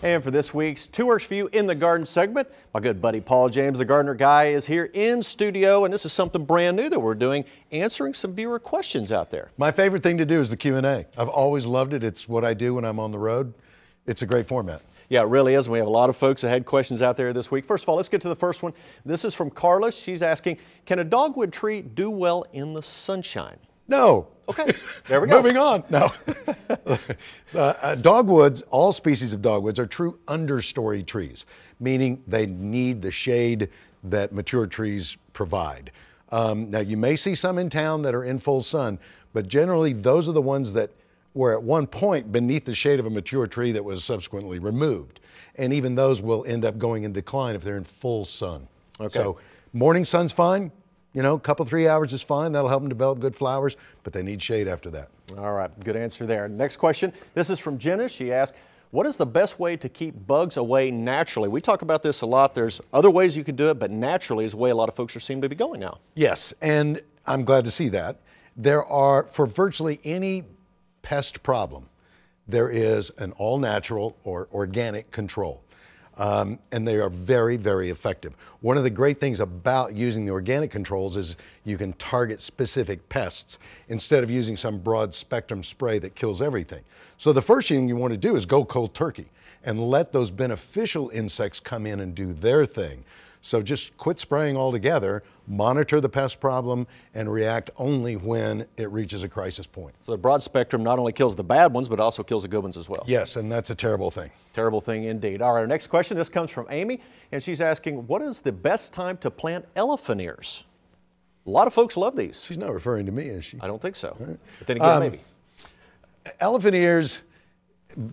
And for this week's Two Works for You in the Garden segment, my good buddy Paul James, the Gardener Guy, is here in studio, and this is something brand new that we're doing, answering some viewer questions out there. My favorite thing to do is the Q&A. I've always loved it. It's what I do when I'm on the road. It's a great format. Yeah, it really is. We have a lot of folks that had questions out there this week. First of all, let's get to the first one. This is from Carla. She's asking, can a dogwood tree do well in the sunshine? No. Okay, there we go. Moving on. No. Dogwoods, all species of dogwoods are true understory trees, meaning they need the shade that mature trees provide. Now, you may see some in town that are in full sun, but generally those are the ones that were at one point beneath the shade of a mature tree that was subsequently removed. And even those will end up going in decline if they're in full sun. Okay. So morning sun's fine. You know, a couple, 3 hours is fine. That'll help them develop good flowers, but they need shade after that. All right, good answer there. Next question. This is from Jenna. She asked, what is the best way to keep bugs away naturally? We talk about this a lot. There's other ways you can do it, but naturally is the way a lot of folks seem to be going now. Yes, and I'm glad to see that. There are, for virtually any pest problem, there is an all-natural or organic control. And they are very, very effective. One of the great things about using the organic controls is you can target specific pests instead of using some broad spectrum spray that kills everything. So the first thing you want to do is go cold turkey and let those beneficial insects come in and do their thing. So just quit spraying altogether, monitor the pest problem, and react only when it reaches a crisis point. So the broad spectrum not only kills the bad ones, but also kills the good ones as well. Yes, and that's a terrible thing. Terrible thing indeed. All right, our next question, this comes from Amy, and she's asking, what is the best time to plant elephant ears? A lot of folks love these. She's not referring to me, is she? I don't think so. Right. But then again, maybe. Elephant ears,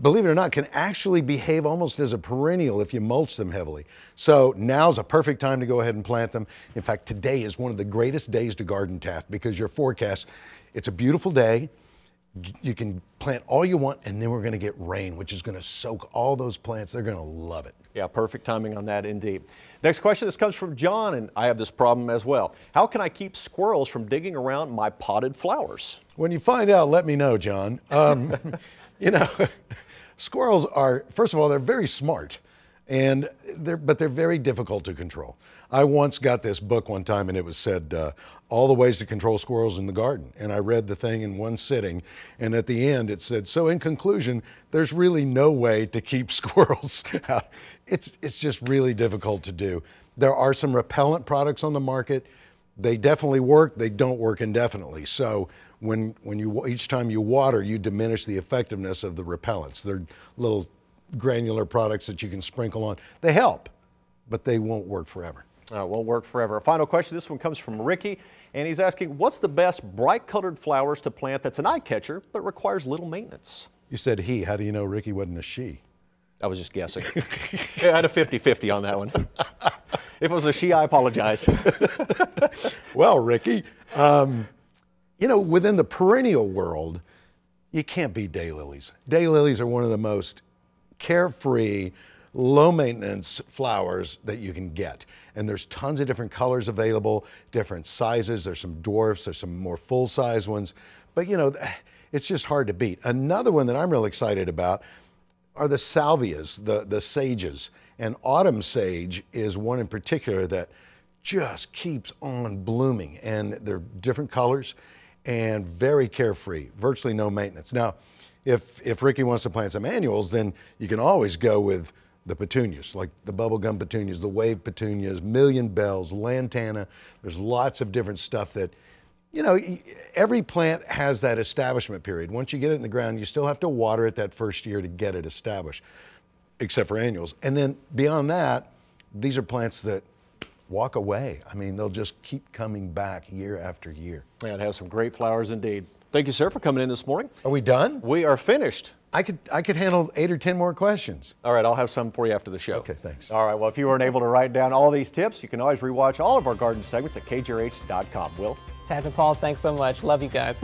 believe it or not, can actually behave almost as a perennial if you mulch them heavily. So now's a perfect time to go ahead and plant them. In fact, today is one of the greatest days to garden Taft because your forecast, it's a beautiful day. You can plant all you want, and then we're going to get rain, which is going to soak all those plants. They're going to love it. Yeah, perfect timing on that indeed. Next question, this comes from John, and I have this problem as well. How can I keep squirrels from digging around my potted flowers? When you find out, let me know, John. You know, squirrels are, first of all, they're very smart, but they're very difficult to control. I once got this book one time, and it was said, all the ways to control squirrels in the garden. And I read the thing in one sitting, and at the end it said, so in conclusion, there's really no way to keep squirrels out. It's just really difficult to do. There are some repellent products on the market. They definitely work. They don't work indefinitely. So each time you water, you diminish the effectiveness of the repellents. They're little granular products that you can sprinkle on. They help, but they won't work forever. Won't work forever. A final question. This one comes from Ricky, and he's asking, what's the best bright-colored flowers to plant that's an eye catcher but requires little maintenance? You said he. How do you know Ricky wasn't a she? I was just guessing. I had a 50-50 on that one. If it was a she, I apologize. Well, Ricky, you know, within the perennial world, you can't beat daylilies. Daylilies are one of the most carefree, low-maintenance flowers that you can get. And there's tons of different colors available, different sizes. There's some dwarfs, there's some more full-size ones. But, you know, it's just hard to beat. Another one that I'm real excited about are the salvias, the sages. And autumn sage is one in particular that just keeps on blooming. And they're different colors and very carefree, virtually no maintenance. Now, if Ricky wants to plant some annuals, then you can always go with the petunias, like the bubblegum petunias, the wave petunias, million bells, lantana. There's lots of different stuff that, you know, every plant has that establishment period. Once you get it in the ground, you still have to water it that first year to get it established, except for annuals. And then beyond that, these are plants that walk away. I mean, they'll just keep coming back year after year. Yeah, it has some great flowers indeed. Thank you, sir, for coming in this morning. Are we done? We are finished. I could handle 8 or 10 more questions. All right, I'll have some for you after the show. Okay, thanks. All right, well, if you weren't able to write down all these tips, you can always rewatch all of our garden segments at kjrh.com. Will? Taft and Paul, thanks so much. Love you guys.